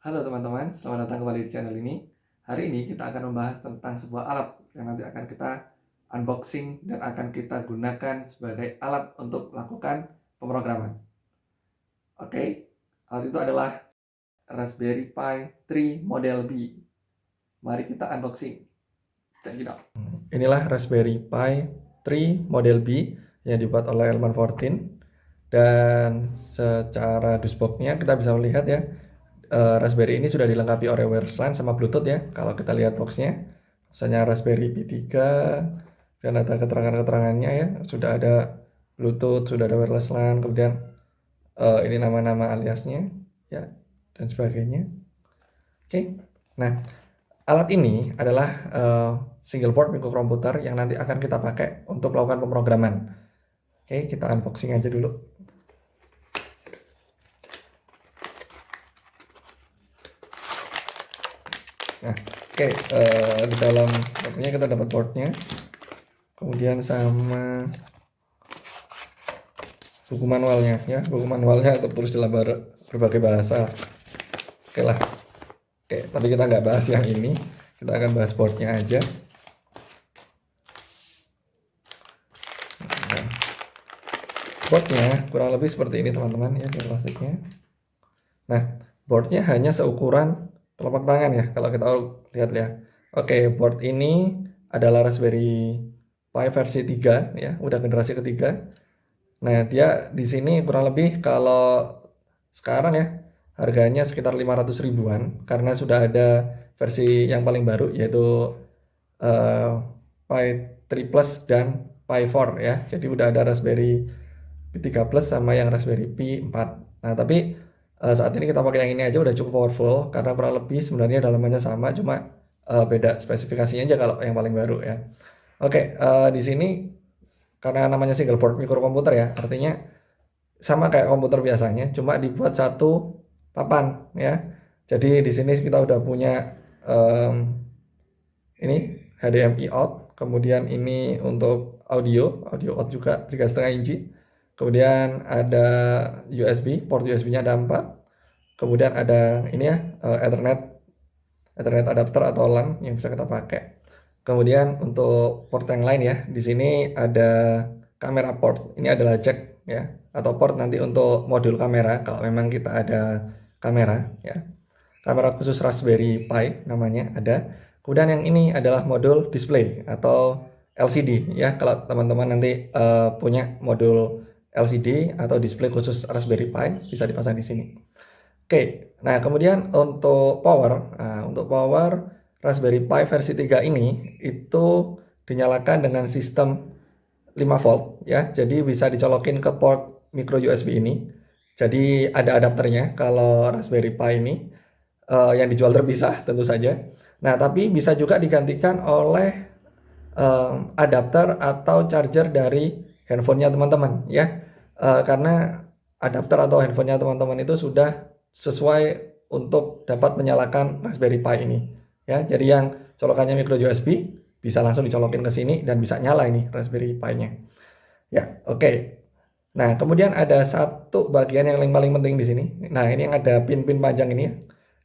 Halo teman-teman, selamat datang kembali di channel ini. Hari ini kita akan membahas tentang sebuah alat yang nanti akan kita unboxing dan akan kita gunakan sebagai alat untuk melakukan pemrograman. Oke, alat itu adalah Raspberry Pi 3 Model B. Mari kita unboxing. Check it out. Inilah Raspberry Pi 3 Model B yang dibuat oleh Elman 14. Dan secara dashboardnya kita bisa melihat ya, Raspberry ini sudah dilengkapi oleh wireless LAN sama Bluetooth ya. Kalau kita lihat boxnya, misalnya Raspberry Pi 3 dan ada keterangan-keterangannya ya, sudah ada Bluetooth, sudah ada wireless LAN, kemudian ini nama-nama aliasnya ya dan sebagainya. Oke, nah alat ini adalah single board microkomputer yang nanti akan kita pakai untuk melakukan pemrograman. Oke, kita unboxing aja dulu. Nah, oke, di dalam boxnya kita dapat boardnya, kemudian sama buku manualnya ya, buku manualnya tertulis dalam berbagai bahasa. Oke lah, oke, tapi kita nggak bahas yang ini, kita akan bahas boardnya aja. Nah, boardnya kurang lebih seperti ini teman-teman ya, plastiknya. Nah, boardnya hanya seukuran telapak tangan ya, kalau kita lihat ya. Oke, board ini adalah Raspberry Pi versi 3 ya, udah generasi ketiga. Nah, dia di sini kurang lebih kalau sekarang ya harganya sekitar 500 ribuan karena sudah ada versi yang paling baru yaitu Pi 3 Plus dan Pi 4 ya. Jadi udah ada Raspberry Pi 3 Plus sama yang Raspberry Pi 4. Nah, tapi saat ini kita pakai yang ini aja udah cukup powerful karena kurang lebih sebenarnya dalamannya sama, cuma beda spesifikasinya aja kalau yang paling baru ya. Oke, di sini karena namanya single board microkomputer ya, artinya sama kayak komputer biasanya, cuma dibuat satu papan ya. Jadi di sini kita udah punya ini HDMI out, kemudian ini untuk audio out juga 3,5 inci. Kemudian ada USB, port USB-nya ada 4. Kemudian ada ini ya, Ethernet adapter atau LAN yang bisa kita pakai. Kemudian untuk port yang lain ya, di sini ada kamera port. Ini adalah jack ya, atau port nanti untuk modul kamera kalau memang kita ada kamera ya. Kamera khusus Raspberry Pi namanya ada. Kemudian yang ini adalah modul display atau LCD ya. Kalau teman-teman nanti punya modul LCD atau display khusus Raspberry Pi bisa dipasang di sini. Oke, nah kemudian untuk power Raspberry Pi versi 3 ini itu dinyalakan dengan sistem 5 volt ya. Jadi bisa dicolokin ke port micro USB ini. Jadi ada adapternya kalau Raspberry Pi ini yang dijual terpisah tentu saja. Nah, tapi bisa juga digantikan oleh adapter atau charger dari handphonenya teman-teman ya. Karena adapter atau handphonenya teman-teman itu sudah sesuai untuk dapat menyalakan Raspberry Pi ini ya. Jadi yang colokannya micro USB bisa langsung dicolokin ke sini dan bisa nyala ini Raspberry Pi-nya. Ya, oke. Nah, kemudian ada satu bagian yang paling penting di sini. Nah, ini yang ada pin-pin panjang ini ya.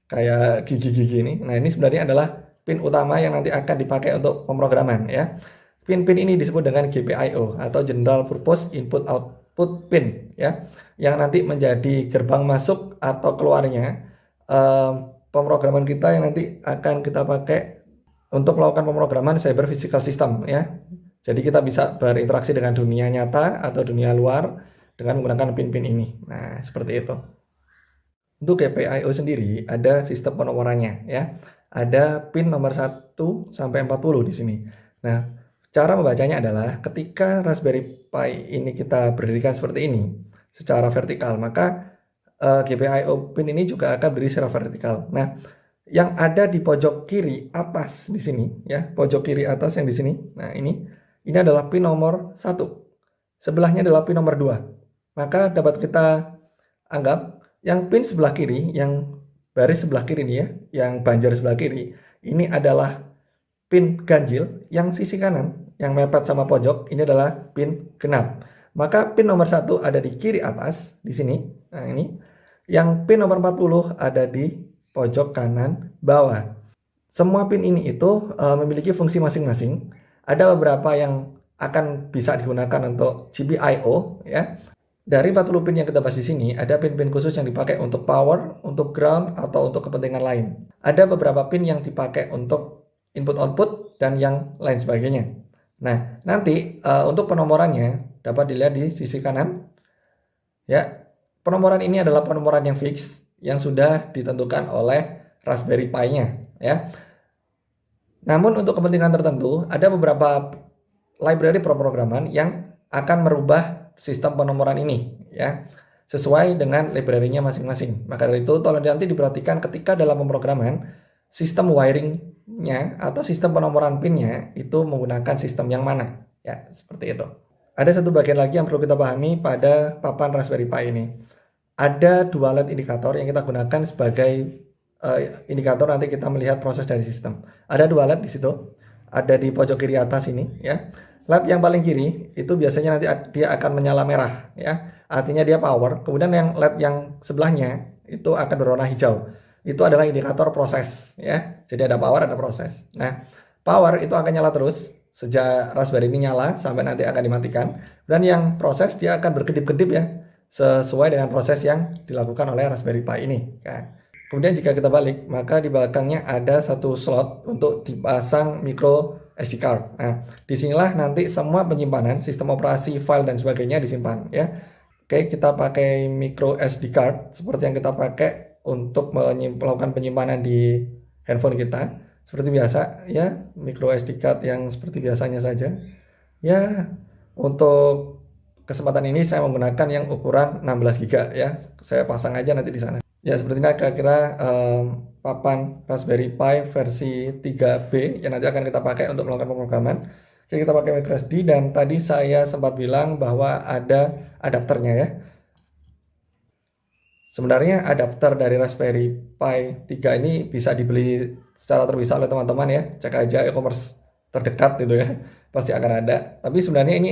Kayak gigi-gigi ini. Nah, ini sebenarnya adalah pin utama yang nanti akan dipakai untuk pemrograman ya. Pin-pin ini disebut dengan GPIO atau General Purpose Input Output Pin ya, yang nanti menjadi gerbang masuk atau keluarnya pemrograman kita yang nanti akan kita pakai untuk melakukan pemrograman cyber physical system ya. Jadi kita bisa berinteraksi dengan dunia nyata atau dunia luar dengan menggunakan pin-pin ini. Nah, seperti itu. Untuk GPIO sendiri ada sistem penomorannya ya. Ada pin nomor 1 sampai 40 di sini. Nah, cara membacanya adalah ketika Raspberry Pi ini kita berdirikan seperti ini secara vertikal, maka GPIO pin ini juga akan berdiri secara vertikal. Nah, yang ada di pojok kiri atas di sini ya, pojok kiri atas yang di sini. Nah, ini adalah pin nomor 1. Sebelahnya adalah pin nomor 2. Maka dapat kita anggap yang pin sebelah kiri, yang baris sebelah kiri ini ya, yang banjar sebelah kiri, ini adalah pin ganjil. Yang sisi kanan, yang mepet sama pojok, ini adalah pin genap. Maka pin nomor 1 ada di kiri atas, di sini. Nah, ini. Yang pin nomor 40 ada di pojok kanan bawah. Semua pin ini itu memiliki fungsi masing-masing. Ada beberapa yang akan bisa digunakan untuk GPIO ya. Dari 40 pin yang kita bahas di sini, ada pin-pin khusus yang dipakai untuk power, untuk ground, atau untuk kepentingan lain. Ada beberapa pin yang dipakai untuk input-output dan yang lain sebagainya. Nah, nanti untuk penomorannya dapat dilihat di sisi kanan. Ya, penomoran ini adalah penomoran yang fix yang sudah ditentukan oleh Raspberry Pi-nya. Ya. Namun untuk kepentingan tertentu, ada beberapa library pemrograman yang akan merubah sistem penomoran ini ya sesuai dengan library-nya masing-masing. Maka dari itu tolong nanti diperhatikan ketika dalam pemrograman sistem wiring-nya atau sistem penomoran pin-nya itu menggunakan sistem yang mana ya, seperti itu. Ada satu bagian lagi yang perlu kita pahami pada papan Raspberry Pi ini. Ada dua LED indikator yang kita gunakan sebagai indikator nanti kita melihat proses dari sistem. Ada dua LED di situ. Ada di pojok kiri atas ini ya. LED yang paling kiri itu biasanya nanti dia akan menyala merah ya. Artinya dia power. Kemudian yang LED yang sebelahnya itu akan berwarna hijau. Itu adalah indikator proses ya. Jadi ada power, ada proses. Nah, power itu akan nyala terus sejak Raspberry ini nyala sampai nanti akan dimatikan. Dan yang proses dia akan berkedip-kedip ya sesuai dengan proses yang dilakukan oleh Raspberry Pi ini ya. Kemudian jika kita balik, maka di belakangnya ada satu slot untuk dipasang micro SD card. Nah, disinilah nanti semua penyimpanan, sistem operasi, file dan sebagainya disimpan ya. Oke, kita pakai micro SD card seperti yang kita pakai untuk melakukan penyimpanan di handphone kita. Seperti biasa ya, micro SD card yang seperti biasanya saja. Ya, untuk kesempatan ini saya menggunakan yang ukuran 16 GB ya. Saya pasang aja nanti di sana. Ya, seperti ini kira-kira papan Raspberry Pi versi 3B yang nanti akan kita pakai untuk melakukan pemrograman. Jadi kita pakai microSD dan tadi saya sempat bilang bahwa ada adapternya ya. Sebenarnya adapter dari Raspberry Pi 3 ini bisa dibeli secara terpisah oleh teman-teman ya. Cek aja e-commerce terdekat gitu ya. Pasti akan ada. Tapi sebenarnya ini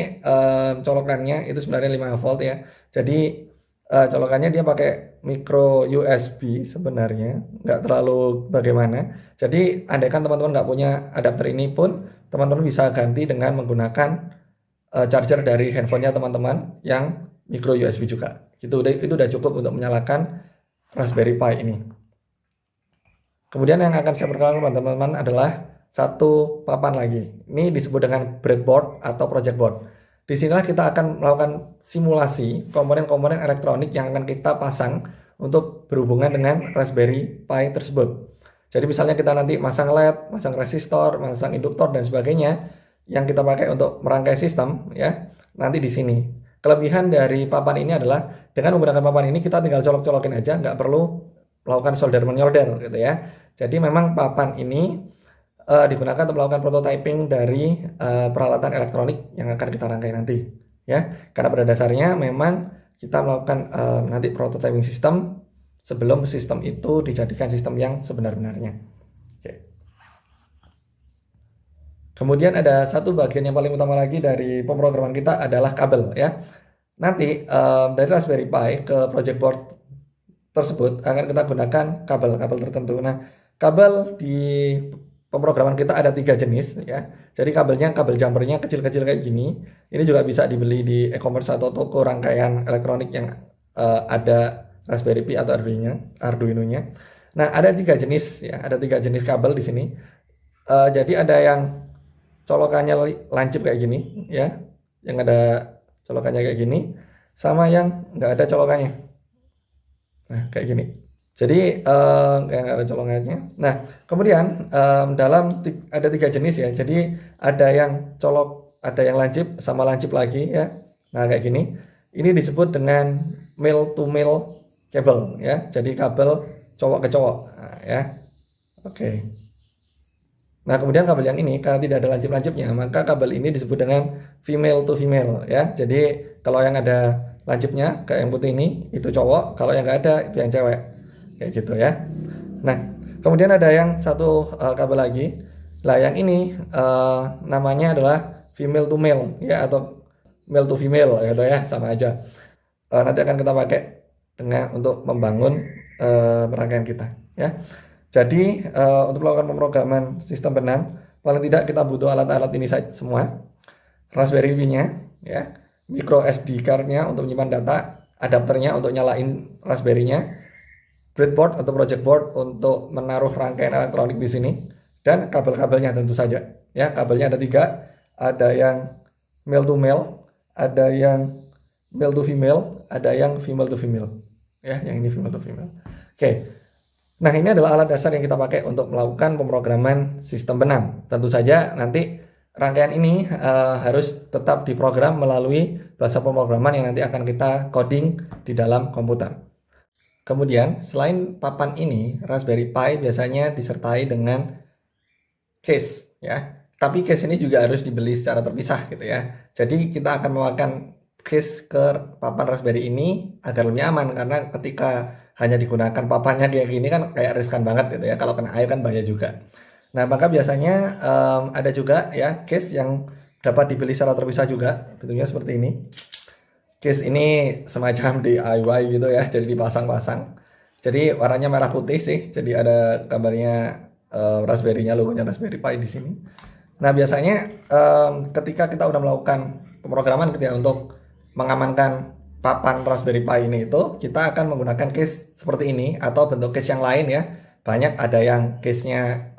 colokannya itu sebenarnya 5 volt ya. Jadi colokannya dia pakai micro USB sebenarnya, nggak terlalu bagaimana. Jadi andaikan teman-teman nggak punya adapter ini pun, teman-teman bisa ganti dengan menggunakan charger dari handphonenya teman-teman yang micro USB juga. Itu udah cukup untuk menyalakan Raspberry Pi ini. Kemudian yang akan saya perkenalkan teman-teman adalah satu papan lagi. Ini disebut dengan breadboard atau project board. Disinilah kita akan melakukan simulasi komponen-komponen elektronik yang akan kita pasang untuk berhubungan dengan Raspberry Pi tersebut. Jadi misalnya kita nanti masang LED, masang resistor, masang induktor dan sebagainya yang kita pakai untuk merangkai sistem ya. Nanti di sini. Kelebihan dari papan ini adalah dengan menggunakan papan ini kita tinggal colok-colokin aja, nggak perlu melakukan solder-menyolder gitu ya. Jadi memang papan ini digunakan untuk melakukan prototyping dari peralatan elektronik yang akan kita rangkai nanti ya, karena pada dasarnya memang kita melakukan nanti prototyping sistem sebelum sistem itu dijadikan sistem yang sebenar-benarnya. Oke. Kemudian ada satu bagian yang paling utama lagi dari pemrograman kita adalah kabel ya. Nanti dari Raspberry Pi ke project board tersebut akan kita gunakan kabel-kabel tertentu. Nah, kabel di pemrograman kita ada 3 jenis ya. Jadi kabelnya, kabel jumpernya kecil-kecil kayak gini. Ini juga bisa dibeli di e-commerce atau toko rangkaian elektronik yang ada Raspberry Pi atau Arduino-nya. Nah, ada 3 jenis ya. Ada 3 jenis kabel di sini. Jadi ada yang colokannya lancip kayak gini ya. Yang ada colokannya kayak gini. Sama yang nggak ada colokannya. Nah, kayak gini. Jadi yang ada colokannya. Nah, kemudian dalam ada 3 jenis ya. Jadi ada yang colok, ada yang lancip, sama lancip lagi ya. Nah, kayak gini. Ini disebut dengan male to male cable ya. Jadi kabel cowok ke cowok ya. Oke. Nah, kemudian kabel yang ini karena tidak ada lancip-lancipnya, maka kabel ini disebut dengan female to female ya. Jadi kalau yang ada lancipnya kayak yang putih ini itu cowok, kalau yang nggak ada itu yang cewek. Kayak gitu ya. Nah, kemudian ada yang satu kabel lagi. Lah yang ini namanya adalah female to male ya, atau male to female gitu ya, sama aja. Nanti akan kita pakai untuk membangun rangkaian kita ya. Jadi untuk melakukan pemrograman sistem B6 paling tidak kita butuh alat-alat ini saja semua. Raspberry Pi-nya, ya, micro SD card-nya untuk menyimpan data, adapternya untuk nyalain Raspberry-nya, breadboard atau project board untuk menaruh rangkaian elektronik di sini, dan kabel-kabelnya tentu saja. Ya, kabelnya ada 3, ada yang male to male, ada yang male to female, ada yang female to female. Ya, yang ini female to female. Oke. Nah, ini adalah alat dasar yang kita pakai untuk melakukan pemrograman sistem B6. Tentu saja nanti rangkaian ini harus tetap diprogram melalui bahasa pemrograman yang nanti akan kita coding di dalam komputer. Kemudian, selain papan ini, Raspberry Pi biasanya disertai dengan case, ya. Tapi case ini juga harus dibeli secara terpisah gitu ya. Jadi kita akan memakan case ke papan Raspberry ini agar lebih aman, karena ketika hanya digunakan papannya kayak gini kan kayak riskan banget gitu ya, kalau kena air kan bahaya juga. Nah, maka biasanya ada juga ya case yang dapat dibeli secara terpisah juga, bentuknya seperti ini. Case ini semacam DIY gitu ya, jadi dipasang-pasang. Jadi warnanya merah putih sih, jadi ada gambarnya Raspberry-nya, logonya Raspberry Pi di sini. Nah, biasanya ketika kita udah melakukan pemrograman gitu ya untuk mengamankan papan Raspberry Pi ini, itu kita akan menggunakan case seperti ini atau bentuk case yang lain ya. Banyak, ada yang case-nya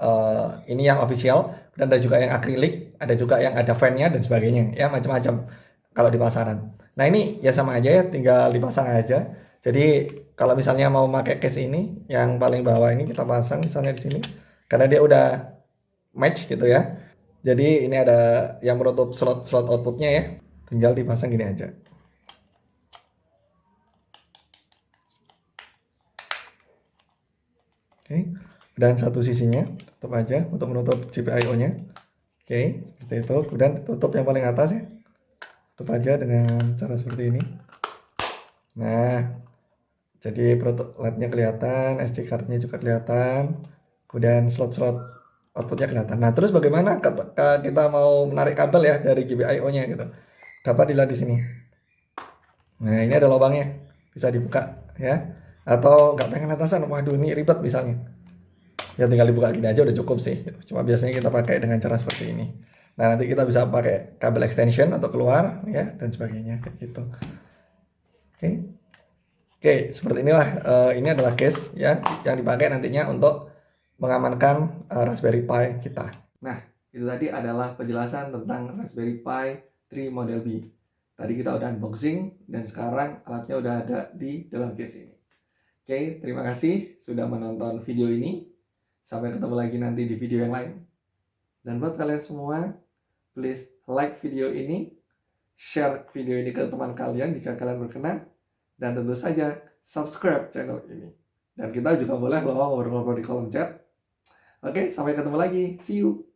ini yang official, dan ada juga yang akrilik, ada juga yang ada fan-nya dan sebagainya ya, macam-macam kalau di pasaran. Nah, ini ya sama aja ya, tinggal dipasang aja. Jadi kalau misalnya mau pakai case ini, yang paling bawah ini kita pasang misalnya di sini, karena dia udah match gitu ya. Jadi ini ada yang menutup slot outputnya ya, tinggal dipasang gini aja. Oke, dan satu sisinya tutup aja untuk menutup GPIO-nya. Oke, seperti itu. Kemudian tutup yang paling atas ya, tutup aja dengan cara seperti ini. Nah, jadi produk LED-nya kelihatan, SD card-nya juga kelihatan, kemudian slot-slot outputnya kelihatan. Nah, terus bagaimana ketika kita mau menarik kabel ya dari GPIO-nya gitu? Dapat dilihat di sini. Nah, ini ada lubangnya, bisa dibuka ya. Atau nggak pengen atasan, waduh ini ribet misalnya, ya tinggal dibuka gini aja udah cukup sih. Cuma biasanya kita pakai dengan cara seperti ini. Nah, nanti kita bisa pakai kabel extension untuk keluar ya, dan sebagainya kayak gitu. Oke, seperti inilah. Ini adalah case ya yang dipakai nantinya untuk mengamankan Raspberry Pi kita. Nah, itu tadi adalah penjelasan tentang Raspberry Pi 3 Model B. Tadi kita udah unboxing dan sekarang alatnya udah ada di dalam case ini. Oke, terima kasih sudah menonton video ini. Sampai ketemu lagi nanti di video yang lain. Dan buat kalian semua, please like video ini, share video ini ke teman kalian jika kalian berkenan, dan tentu saja subscribe channel ini. Dan kita juga boleh loh ngobrol-ngobrol di kolom chat. Oke, sampai ketemu lagi. See you.